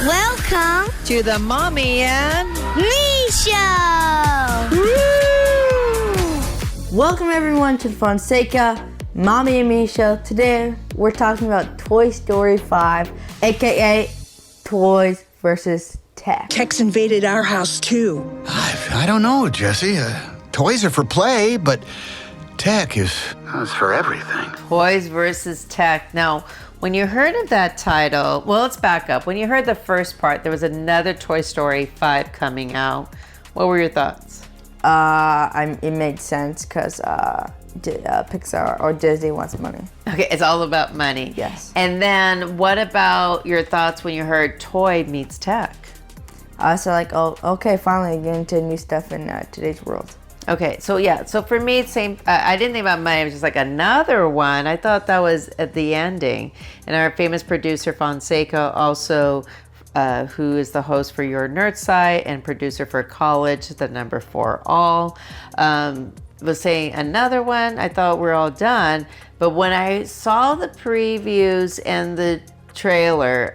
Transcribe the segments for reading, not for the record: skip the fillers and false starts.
Welcome to the Mommy and Me Show! Woo! Welcome everyone to the Fonseca Mommy Me Show. Today we're talking about Toy Story 5, aka Toys versus Tech. Tech's invaded our house too. I don't know, Jesse. Toys are for play, but tech is for everything. Toys versus Tech. Now, when you heard of that title, well, let's back up. When you heard the first part, there was another Toy Story 5 coming out. What were your thoughts? It made sense because Pixar or Disney wants money. Okay, it's all about money. Yes. And then what about your thoughts when you heard toy meets tech? So like, oh, okay, finally getting into new stuff in today's world. Okay, so yeah, so for me, same. I didn't think about money. It was just like another one. I thought that was at the ending. And our famous producer Fonseca, also, who is the host for Your Nerd Site and producer for College, the number 4 All, was saying another one. I thought we're all done, but when I saw the previews and the trailer,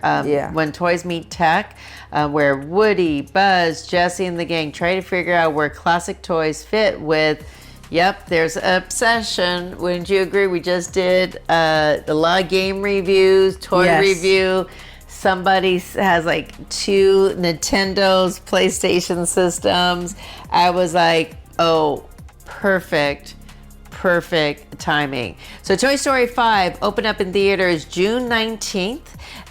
when Toys Meet Tech, where Woody, Buzz, Jesse, and the gang try to figure out where classic toys fit with, there's obsession. Wouldn't you agree? We just did a lot of game reviews, toy review. Somebody has like 2 Nintendo's PlayStation systems. I was like, oh, perfect timing. So Toy Story 5 opened up in theaters June 19th.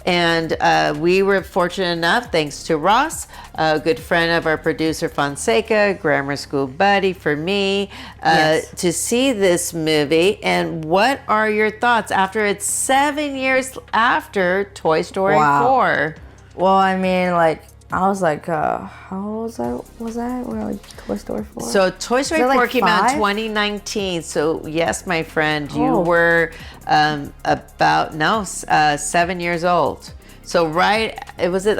And we were fortunate enough, thanks to Ross, a good friend of our producer Fonseca, grammar school buddy for me, to see this movie. And what are your thoughts after it's 7 years after Toy Story 4? Well, I mean, like, I was like, how old was I when Toy Story 4? So Toy Story 4 came out in 2019. So yes, my friend, you were about 7 years old. So right before the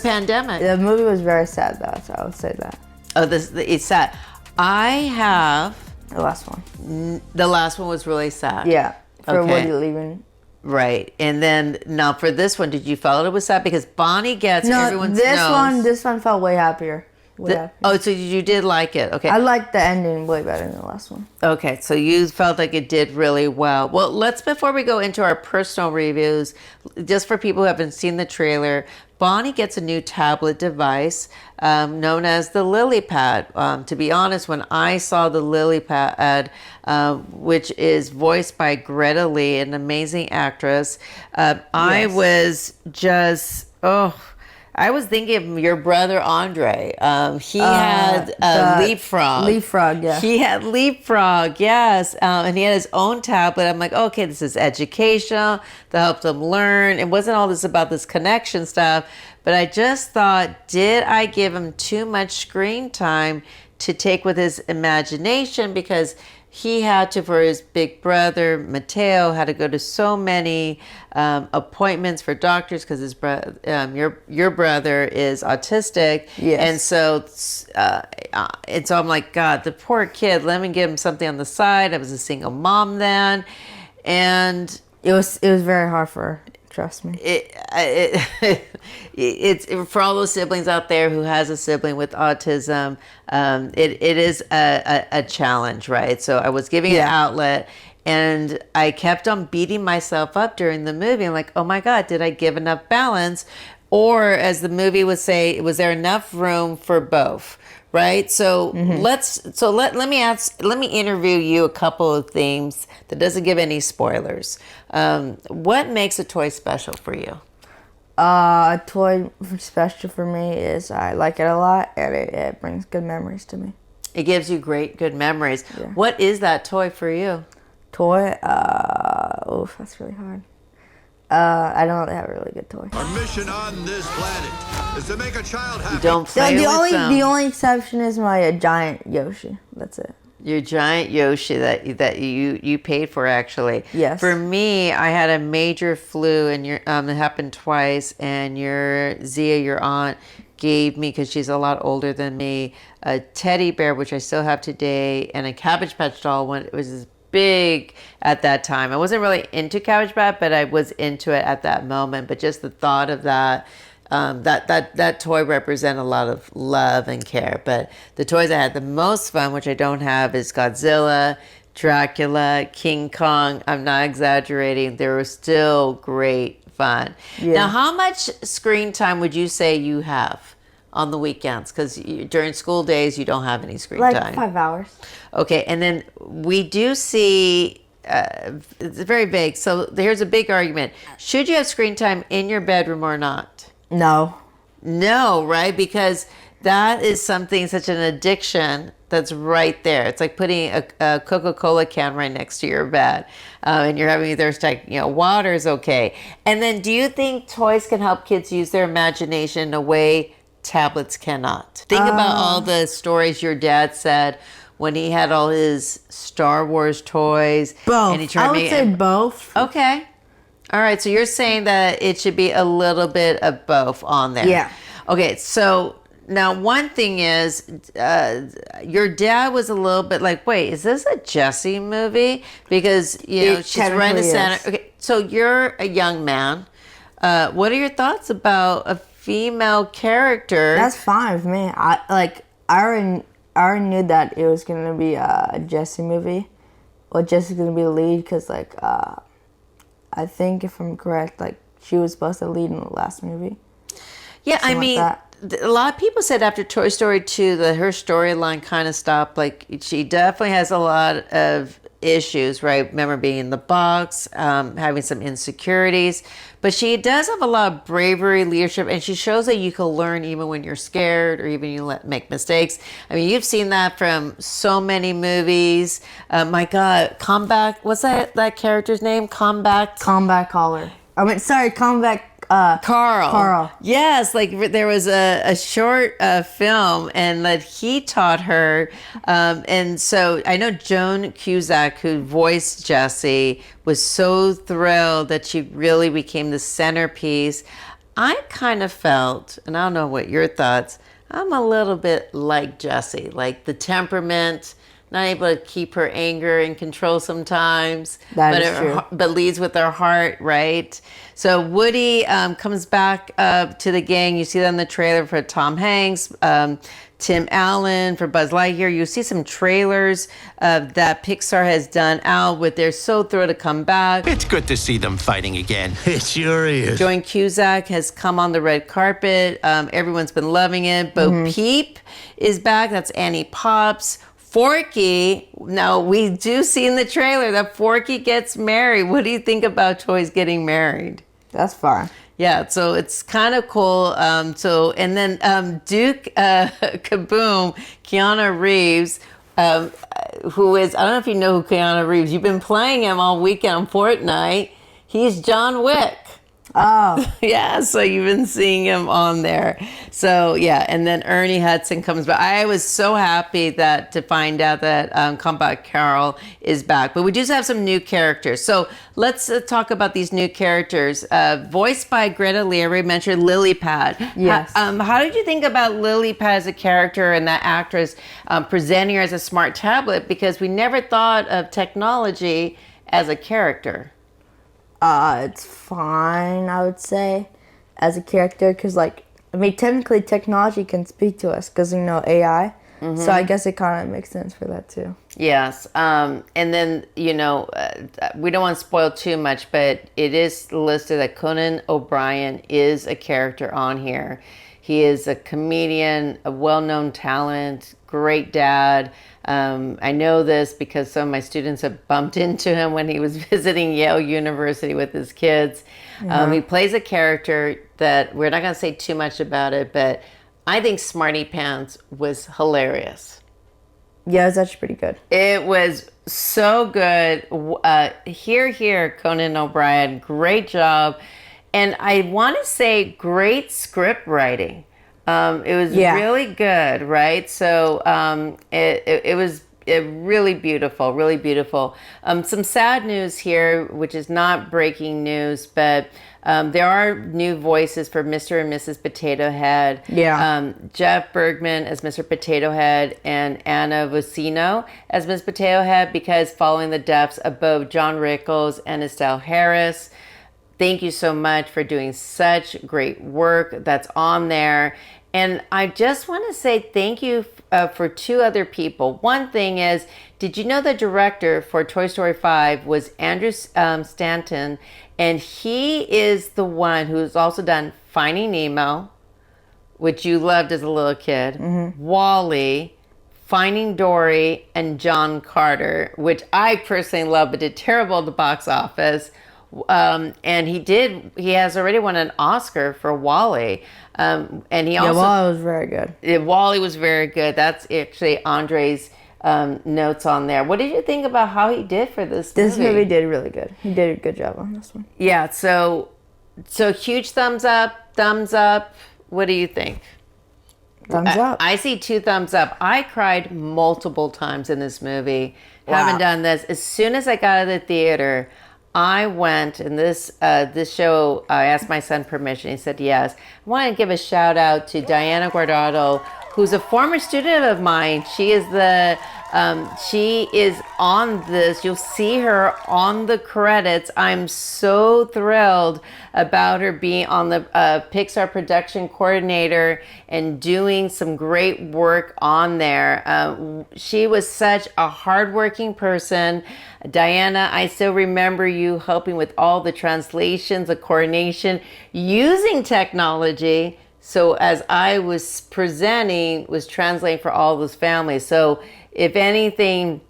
pandemic. The movie was very sad though, so I would say that. Oh, it's sad. I have the last one. The last one was really sad. Yeah, for Woody leaving. Right, and then now for this one, did you feel it was sad because Bonnie gets everyone's nose? This one felt way happier. Oh, so you did like it? Okay, I liked the ending way better than the last one. Okay, so you felt like it did really well. Well, before we go into our personal reviews, just for people who haven't seen the trailer, Bonnie gets a new tablet device known as the Lily Pad. To be honest, when I saw the Lily Pad, which is voiced by Greta Lee, an amazing actress, I was just, I was thinking of your brother Andre. He had Leapfrog. Leapfrog, yeah. He had Leapfrog, yes. And he had his own tablet. I'm like, okay, this is educational to help them learn. It wasn't all this about this connection stuff. But I just thought, did I give him too much screen time to take with his imagination? Because he had to, for his big brother, Mateo, had to go to so many appointments for doctors because his your brother is autistic. Yes. And so I'm like, God, the poor kid, let me give him something on the side. I was a single mom then. And it was very hard for her. Trust me. It's for all those siblings out there who has a sibling with autism. It is a challenge, right? So I was giving an outlet, and I kept on beating myself up during the movie. I'm like, oh my God, did I give enough balance? Or as the movie would say, was there enough room for both? Right. So let me interview you a couple of themes that doesn't give any spoilers. What makes a toy special for you? A toy special for me is I like it a lot, and it brings good memories to me. It gives you good memories. Yeah. What is that toy for you? Toy? That's really hard. I don't really have a really good toy. Our mission on this planet is to make a child happy. You don't play with them. The only exception is my giant Yoshi. That's it. Your giant Yoshi that you paid for, actually. Yes. For me, I had a major flu, and it happened twice. And Zia, your aunt, gave me, because she's a lot older than me, a teddy bear, which I still have today, and a Cabbage Patch doll when it was big at that time. I wasn't really into Cabbage Patch, but I was into it at that moment. But just the thought of that, that toy represent a lot of love and care. But the toys I had the most fun, which I don't have, is Godzilla, Dracula, King Kong. I'm not exaggerating. They were still great fun. Yeah. Now, how much screen time would you say you have on the weekends? Because during school days, you don't have any screen time. Like 5 hours. Okay, and then we do see, it's very vague. So here's a big argument. Should you have screen time in your bedroom or not? No. No, right? Because that is something, such an addiction that's right there. It's like putting a Coca-Cola can right next to your bed, and you're having a thirst attack. Water is okay. And then, do you think toys can help kids use their imagination in a way tablets cannot? Think about all the stories your dad said when he had all his Star Wars toys. Both. And he tried I would say both. Okay. All right. So you're saying that it should be a little bit of both on there. Yeah. Okay. So now one thing is, your dad was a little bit like, wait, is this a Jessie movie? Because, she's right in the center. Okay. So you're a young man. What are your thoughts about a female character? That's fine with me. I already knew that it was gonna be a Jessie movie. Well, Jessie's gonna be the lead because, I think if I'm correct, she was supposed to lead in the last movie. Yeah, Something I mean, like a lot of people said after Toy Story 2 that her storyline kind of stopped. She definitely has a lot of issues, right? Remember being in the box, having some insecurities. But she does have a lot of bravery, leadership, and she shows that you can learn even when you're scared or even you make mistakes. I mean, you've seen that from so many movies. My God, Comeback, what's that character's name? Combat Caller. Combat Carl. Yes, there was a short film, and that he taught her. And so I know Joan Cusack, who voiced Jessie, was so thrilled that she really became the centerpiece. I kind of felt, and I don't know what your thoughts, I'm a little bit like Jessie, like the temperament, not able to keep her anger in control sometimes, but leads with her heart, right? So Woody comes back to the gang. You see that in the trailer for Tom Hanks, Tim Allen for Buzz Lightyear. You see some trailers that Pixar has done out with. They're so thrilled to come back. It's good to see them fighting again. It sure is. Joan Cusack has come on the red carpet. Everyone's been loving it. Bo Peep is back. That's Annie Pops. Forky, now we do see in the trailer that Forky gets married. What do you think about toys getting married? That's fine. Yeah, so it's kind of cool. And then Duke Kaboom, Keanu Reeves, who is, I don't know if you know who Keanu Reeves, you've been playing him all weekend on Fortnite. He's John Wick. Oh. Yeah, so you've been seeing him on there. So, yeah, and then Ernie Hudson comes back. I was so happy to find out that Combat Carol is back. But we do have some new characters. So let's talk about these new characters. Voiced by Greta Lee, we mentioned Lily Pad. Yes. How did you think about Lily Pad as a character and that actress presenting her as a smart tablet? Because we never thought of technology as a character. It's fine, I would say, as a character, because, technically technology can speak to us, because, AI. Mm-hmm. So I guess it kind of makes sense for that, too. Yes. And then, we don't want to spoil too much, but it is listed that Conan O'Brien is a character on here. He is a comedian, a well-known talent, great dad. I know this because some of my students have bumped into him when he was visiting Yale University with his kids. Yeah. He plays a character that we're not going to say too much about it, but I think Smarty Pants was hilarious. Yeah, it was actually pretty good. It was so good. Here, Conan O'Brien, great job. And I want to say great script writing. It was really good, right? So it really beautiful, really beautiful. Some sad news here, which is not breaking news, but there are new voices for Mr. and Mrs. Potato Head. Yeah. Jeff Bergman as Mr. Potato Head and Anna Vocino as Miss Potato Head, because following the deaths of both John Rickles and Estelle Harris. Thank you so much for doing such great work that's on there. And I just want to say thank you for two other people. One thing is, did you know the director for Toy Story 5 was Andrew Stanton? And he is the one who's also done Finding Nemo, which you loved as a little kid, WALL-E, Finding Dory, and John Carter, which I personally love, but did terrible at the box office. And he has already won an Oscar for WALL-E. And he also... WALL-E was very good. WALL-E was very good. That's actually Andre's notes on there. What did you think about how he did for this movie? This movie did really good. He did a good job on this one. Yeah, so huge thumbs up, thumbs up. What do you think? Thumbs up. I see 2 thumbs up. I cried multiple times in this movie. Wow. Haven't done this. As soon as I got out of the theater, I went, and this show, I asked my son permission. He said yes. I want to give a shout out to Diana Guardado, who's a former student of mine. She is she is on this. You'll see her on the credits. I'm so thrilled about her being on the Pixar production coordinator and doing some great work on there. She was such a hardworking person. Diana, I still remember you helping with all the translations, the coordination, using technology. So as I was presenting, was translating for all those families. So if anything,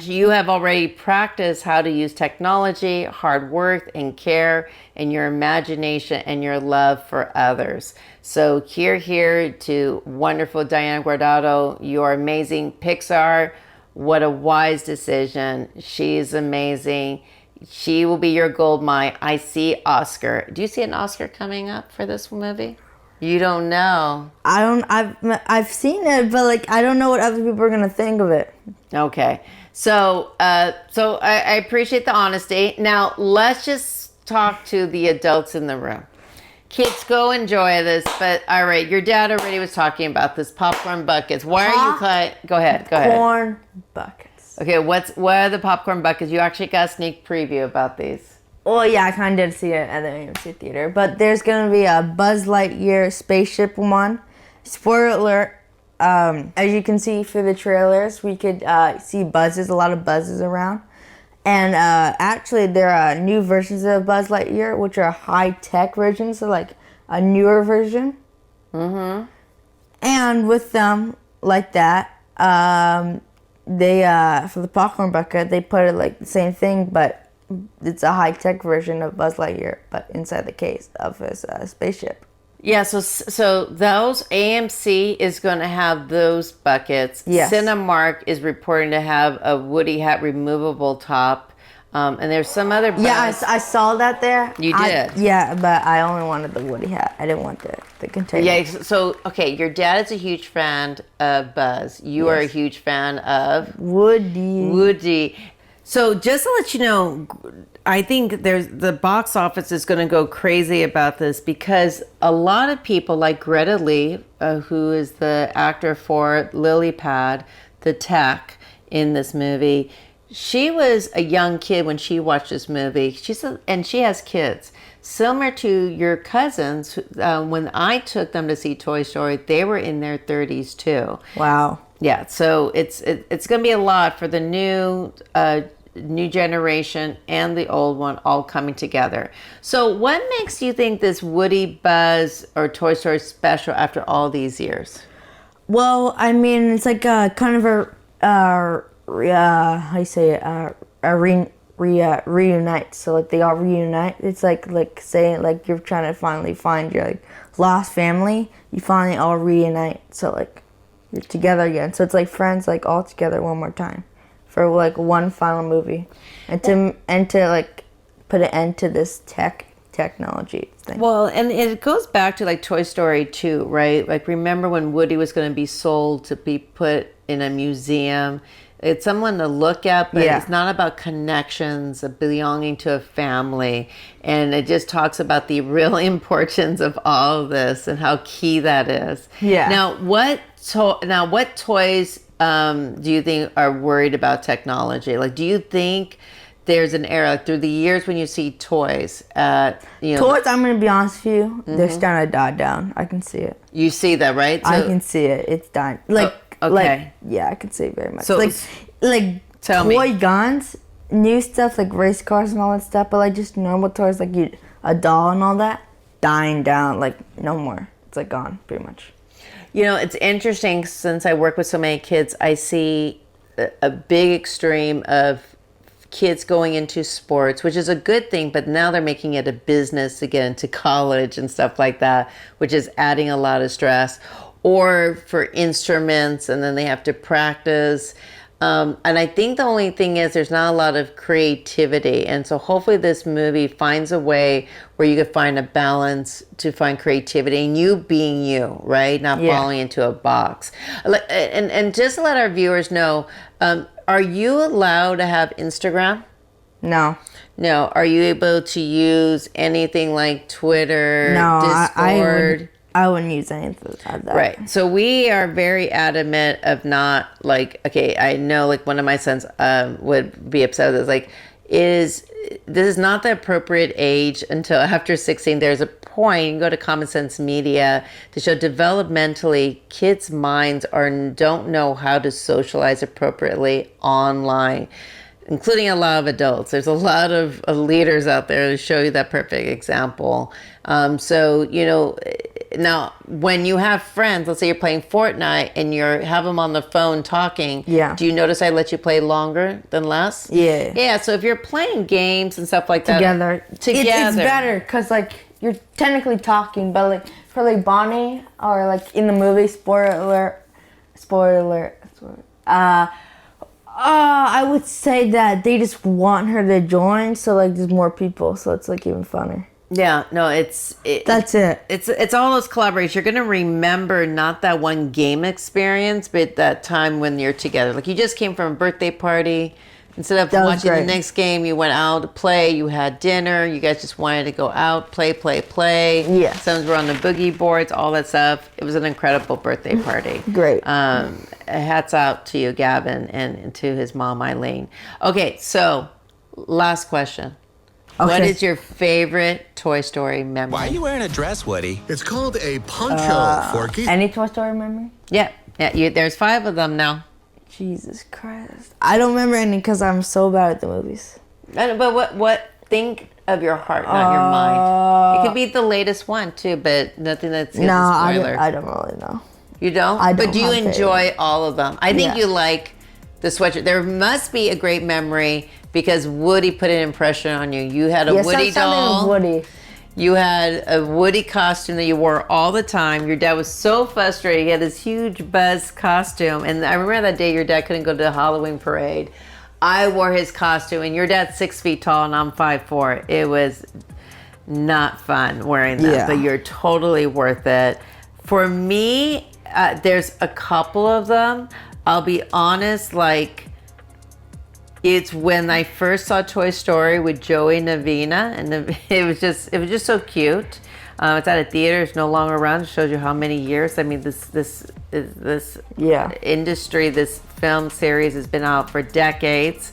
you have already practiced how to use technology, hard work and care, and your imagination and your love for others. So here to wonderful Diana Guardado. You are amazing. Pixar, what a wise decision. She's amazing. She will be your gold mine. I see Oscar. Do you see an Oscar coming up for this movie? You don't know. I've seen it, but like I don't know what other people are gonna think of it. Okay. So I appreciate the honesty. Now let's just talk to the adults in the room. Kids, go enjoy this. But all right, your dad already was talking about this popcorn buckets. Why are you Go ahead. Popcorn buckets. Okay, what are the popcorn buckets? You actually got a sneak preview about these. Well, yeah, I kind of did see it at the AMC theater. But there's going to be a Buzz Lightyear spaceship one. Spoiler alert, as you can see through the trailers, we could see a lot of buzzes around. And actually, there are new versions of Buzz Lightyear, which are high-tech versions, so like a newer version. Mm-hmm. And with them, like that, they, for the popcorn bucket, they put it like the same thing, but it's a high-tech version of Buzz Lightyear, but inside the case of his spaceship. Yeah, so those AMC is going to have those buckets. Yes. Cinemark is reporting to have a Woody hat removable top. And there's some other Buzz. Yeah, I saw that there. You did? Yeah, but I only wanted the Woody hat. I didn't want the container. Yeah, so, okay, your dad is a huge fan of Buzz. You are a huge fan of? Woody. So just to let you know, I think the box office is going to go crazy about this because a lot of people like Greta Lee, who is the actor for Lily Pad, the tech in this movie, she was a young kid when she watched this movie. And she has kids. Similar to your cousins, when I took them to see Toy Story, they were in their 30s too. Wow. Yeah, so it's going to be a lot for the new generation and the old one all coming together. So what makes you think this Woody, Buzz, or Toy Story special after all these years? Well, I mean, it's like kind of a how you say it, reunite. So like they all reunite. It's like saying like you're trying to finally find your like lost family. You finally all reunite. So like you're together again. So it's like friends like all together one more time for like one final movie, and to like put an end to this technology thing. Well, and it goes back to like Toy Story 2, right? Like remember when Woody was going to be sold to be put in a museum, It's someone to look at, but Yeah. it's not about connections, of belonging to a family. And it just talks about the real importance of all of this and how key that is. Yeah. Now, what toys do you think are worried about technology? Like, do you think there's an era, like through the years when you see toys, Toys, I'm going to be honest with you, they're starting to die down. I can see it. You see that, right? I can see it. It's dying. Like, okay. Yeah, I can see it very much. So- like Tell toy me. guns, new stuff like race cars and all that stuff, but like just normal toys like a doll and all that, dying down. Like no more. It's like gone pretty much. You know, it's interesting since I work with so many kids, I see a big extreme of kids going into sports, which is a good thing, but now they're making it a business to get into college and stuff like that, which is adding a lot of stress. Or for instruments, and then they have to practice. And I think the only thing is there's not a lot of creativity. And so hopefully this movie finds a way where you could find a balance to find creativity and you being you, right? Not falling into a box. And just to let our viewers know, are you allowed to have Instagram? No. No. Are you able to use anything like Twitter, No, Discord? I wouldn't use anything of that. Right. So we are very adamant of not like, okay, I know like one of my sons would be upset with this. Like, this is not the appropriate age until after 16. There's a point, you can go to Common Sense Media to show developmentally kids' minds don't know how to socialize appropriately online, including a lot of adults. There's a lot of leaders out there to show you that perfect example. So, you know, now when you have friends, let's say you're playing Fortnite and have them on the phone talking. Yeah. Do you notice I let you play longer than less? Yeah. Yeah. So if you're playing games and stuff like that. Together. It's better because like you're technically talking, but like for like Bonnie or like in the movie, spoiler alert. I would say that they just want her to join, so like there's more people, so it's like even funner. Yeah, no, That's it. It's all those collaborations. You're gonna remember not that one game experience, but that time when you're together. Like you just came from a birthday party. Instead of watching the next game, you went out to play. You had dinner. You guys just wanted to go out, play. Yeah. Some were on the boogie boards, all that stuff. It was an incredible birthday party. Great. Hats out to you, Gavin, and to his mom, Eileen. Okay, so last question. Okay. What is your favorite Toy Story memory? Why are you wearing a dress, Woody? It's called a poncho, Forky. Any Toy Story memory? Yeah. There's 5 of them now. Jesus Christ. I don't remember any because I'm so bad at the movies. But what? Think of your heart, not your mind. It could be the latest one too, but nothing that's a spoiler. I don't really know. You don't? I don't But do you have enjoy all of them? I think Yeah. you like the sweatshirt. There must be a great memory because Woody put an impression on you. You had a Woody doll. Woody. You had a Woody costume that you wore all the time. Your dad was so frustrated. He had this huge Buzz costume. And I remember that day your dad couldn't go to the Halloween parade. I wore his costume, and your dad's 6 feet tall, and I'm 5'4". It was not fun wearing that, Yeah. but you're totally worth it. For me, there's a couple of them. I'll be honest, like, it's when I first saw Toy Story with Joey Navina, and it was just so cute. It's at a theater. It's no longer around. It shows you how many years. I mean, this industry, this film series has been out for decades.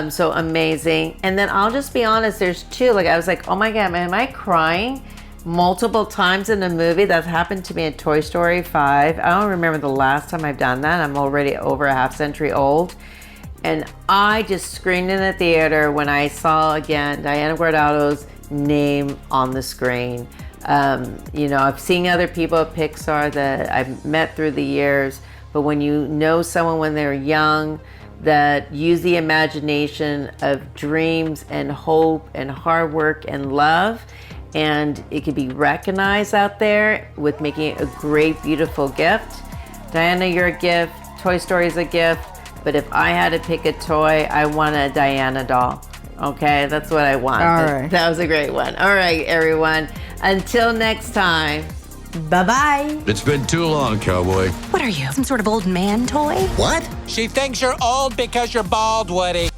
So amazing. And then I'll just be honest. There's 2. Like I was like, oh my God, am I crying multiple times in a movie? That's happened to me in Toy Story 5. I don't remember the last time I've done that. I'm already over a half century old. And I just screamed in the theater when I saw again Diana Guardado's name on the screen. I've seen other people at Pixar that I've met through the years, but when you know someone when they're young that use the imagination of dreams and hope and hard work and love, and it can be recognized out there with making it a great, beautiful gift. Diana, you're a gift. Toy Story is a gift. But if I had to pick a toy, I want a Diana doll. Okay, that's what I want. All right. That was a great one. All right, everyone. Until next time, Bye-bye. It's been too long, cowboy. What are you, some sort of old man toy? What? She thinks you're old because you're bald, Woody.